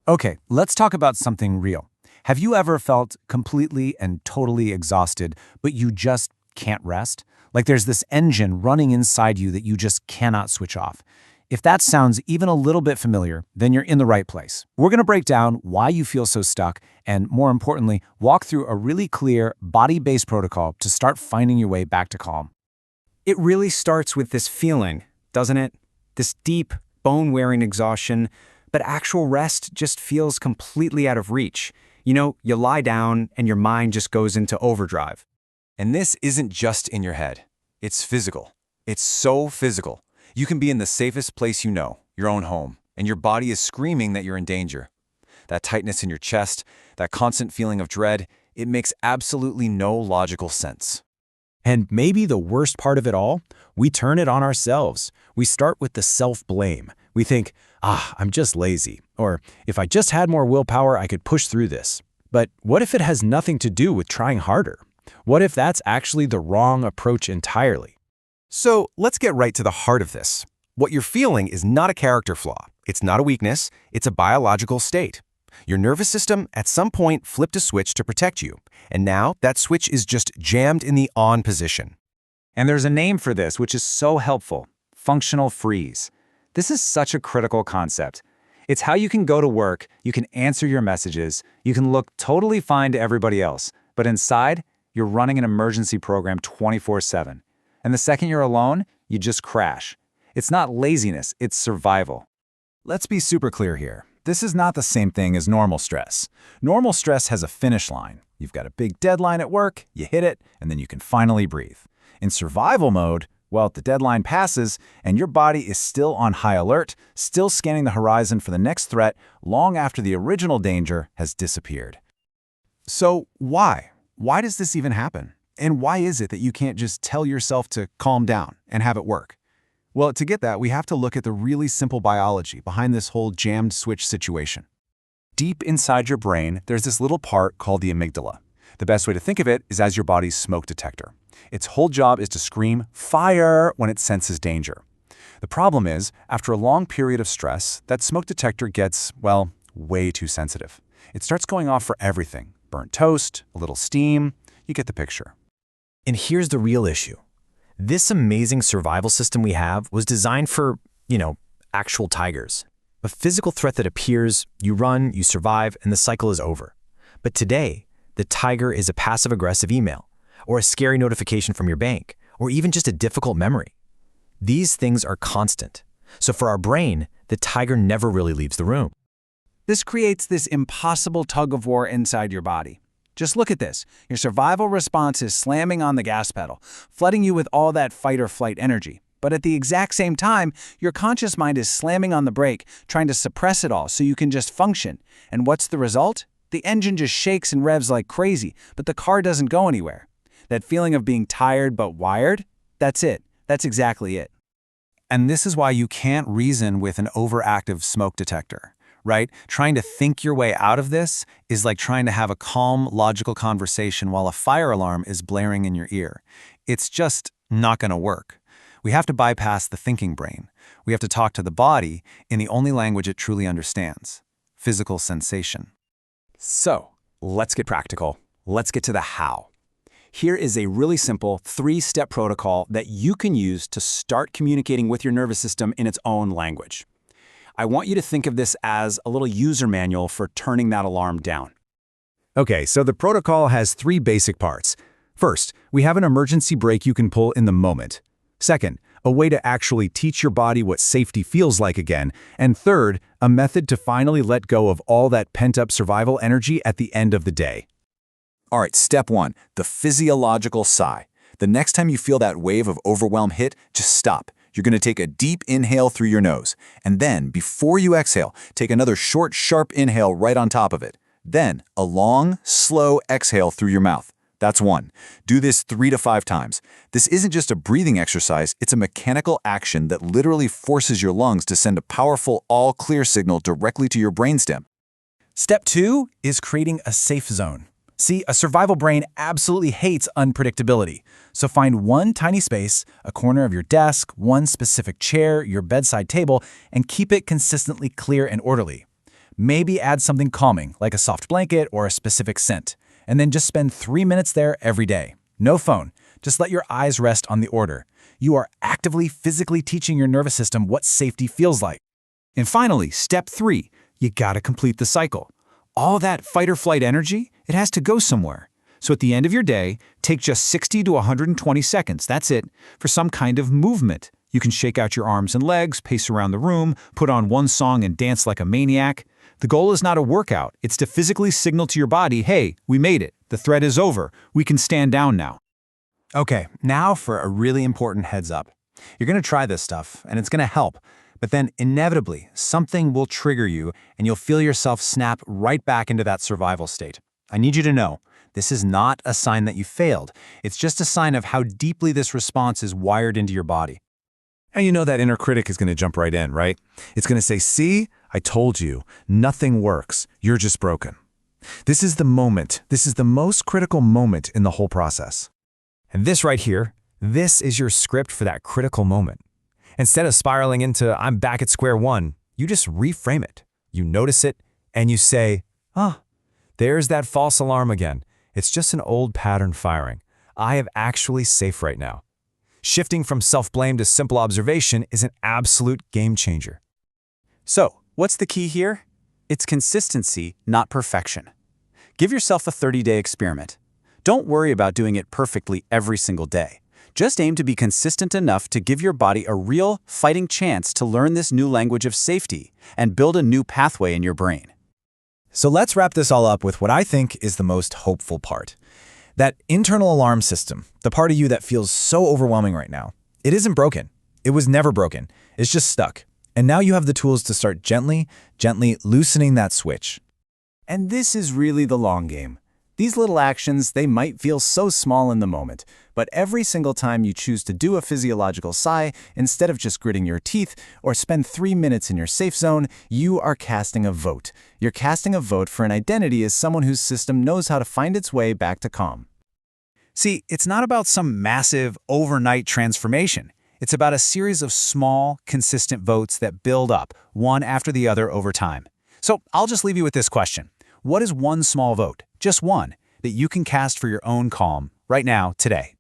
Okay, let's talk about something real. Have you ever felt completely and totally exhausted, but you just can't rest? Like there's this engine running inside you that you just cannot switch off. If that sounds even a little bit familiar, then you're in the right place. We're going to break down why you feel so stuck and, more importantly, walk through a really clear, body-based protocol to start finding your way back to calm. It really starts with this feeling, doesn't it? This deep, bone-wearing exhaustion, but actual rest just feels completely out of reach. You lie down and your mind just goes into overdrive. And this isn't just in your head. It's physical. It's so physical. You can be in the safest place you know, your own home, and your body is screaming that you're in danger. That tightness in your chest, that constant feeling of dread, it makes absolutely no logical sense. And maybe the worst part of it all, we turn it on ourselves. We start with the self-blame. We think, I'm just lazy. Or if I just had more willpower, I could push through this. But what if it has nothing to do with trying harder? What if that's actually the wrong approach entirely? So let's get right to the heart of this. What you're feeling is not a character flaw. It's not a weakness. It's a biological state. Your nervous system at some point flipped a switch to protect you, and now that switch is just jammed in the on position. And there's a name for this, which is so helpful: functional freeze. This is such a critical concept. It's how you can go to work, you can answer your messages, you can look totally fine to everybody else, but inside, you're running an emergency program 24/7. And the second you're alone, you just crash. It's not laziness, it's survival. Let's be super clear here. This is not the same thing as normal stress. Normal stress has a finish line. You've got a big deadline at work, you hit it, and then you can finally breathe. In survival mode, well, the deadline passes, and your body is still on high alert, still scanning the horizon for the next threat long after the original danger has disappeared. So why? Why does this even happen? And why is it that you can't just tell yourself to calm down and have it work? Well, to get that, we have to look at the really simple biology behind this whole jammed switch situation. Deep inside your brain, there's this little part called the amygdala. The best way to think of it is as your body's smoke detector. Its whole job is to scream "fire" when it senses danger. The problem is, after a long period of stress, that smoke detector gets, well, way too sensitive. It starts going off for everything: burnt toast, a little steam, you get the picture. And here's the real issue. This amazing survival system we have was designed for, actual tigers. A physical threat that appears, you run, you survive, and the cycle is over. But today, the tiger is a passive-aggressive email, or a scary notification from your bank, or even just a difficult memory. These things are constant. So for our brain, the tiger never really leaves the room. This creates this impossible tug-of-war inside your body. Just look at this. Your survival response is slamming on the gas pedal, flooding you with all that fight-or-flight energy. But at the exact same time, your conscious mind is slamming on the brake, trying to suppress it all so you can just function. And what's the result? The engine just shakes and revs like crazy, but the car doesn't go anywhere. That feeling of being tired but wired? That's it. That's exactly it. And this is why you can't reason with an overactive smoke detector, right? Trying to think your way out of this is like trying to have a calm, logical conversation while a fire alarm is blaring in your ear. It's just not going to work. We have to bypass the thinking brain. We have to talk to the body in the only language it truly understands: physical sensation. So, let's get practical. Let's get to the how. Here is a really simple 3-step protocol that you can use to start communicating with your nervous system in its own language. I want you to think of this as a little user manual for turning that alarm down. Okay, so the protocol has 3 basic parts. First, we have an emergency brake you can pull in the moment. Second, a way to actually teach your body what safety feels like again. And third, a method to finally let go of all that pent-up survival energy at the end of the day. All right, step 1, the physiological sigh. The next time you feel that wave of overwhelm hit, just stop. You're going to take a deep inhale through your nose. And then, before you exhale, take another short, sharp inhale right on top of it. Then, a long, slow exhale through your mouth. That's 1. Do this 3 to 5 times. This isn't just a breathing exercise, it's a mechanical action that literally forces your lungs to send a powerful all-clear signal directly to your brainstem. Step 2 is creating a safe zone. See, a survival brain absolutely hates unpredictability. So find one tiny space, a corner of your desk, one specific chair, your bedside table, and keep it consistently clear and orderly. Maybe add something calming, like a soft blanket or a specific scent, and then just spend 3 minutes there every day. No phone. Just let your eyes rest on the order. You are actively, physically teaching your nervous system what safety feels like. And finally, step 3, you gotta complete the cycle. All that fight or flight energy, it has to go somewhere. So at the end of your day, take just 60 to 120 seconds, that's it, for some kind of movement. You can shake out your arms and legs, pace around the room, put on one song and dance like a maniac. The goal is not a workout, it's to physically signal to your body, hey, we made it, the threat is over, we can stand down now. Okay, now for a really important heads up. You're going to try this stuff, and it's going to help, but then inevitably, something will trigger you, and you'll feel yourself snap right back into that survival state. I need you to know, this is not a sign that you failed. It's just a sign of how deeply this response is wired into your body. And you know that inner critic is going to jump right in, right? It's going to say, see, I told you, nothing works. You're just broken. This is the moment. This is the most critical moment in the whole process. And this right here, this is your script for that critical moment. Instead of spiraling into, I'm back at square one, you just reframe it. You notice it, and you say, there's that false alarm again. It's just an old pattern firing. I am actually safe right now. Shifting from self-blame to simple observation is an absolute game changer. So, what's the key here? It's consistency, not perfection. Give yourself a 30-day experiment. Don't worry about doing it perfectly every single day. Just aim to be consistent enough to give your body a real, fighting chance to learn this new language of safety and build a new pathway in your brain. So let's wrap this all up with what I think is the most hopeful part. That internal alarm system, the part of you that feels so overwhelming right now, it isn't broken. It was never broken. It's just stuck. And now you have the tools to start gently loosening that switch. And this is really the long game. These little actions, they might feel so small in the moment, but every single time you choose to do a physiological sigh, instead of just gritting your teeth or spend 3 minutes in your safe zone, you are casting a vote. You're casting a vote for an identity as someone whose system knows how to find its way back to calm. See, it's not about some massive, overnight transformation. It's about a series of small, consistent votes that build up, one after the other over time. So I'll just leave you with this question. What is one small vote, just one, that you can cast for your own calm right now, today?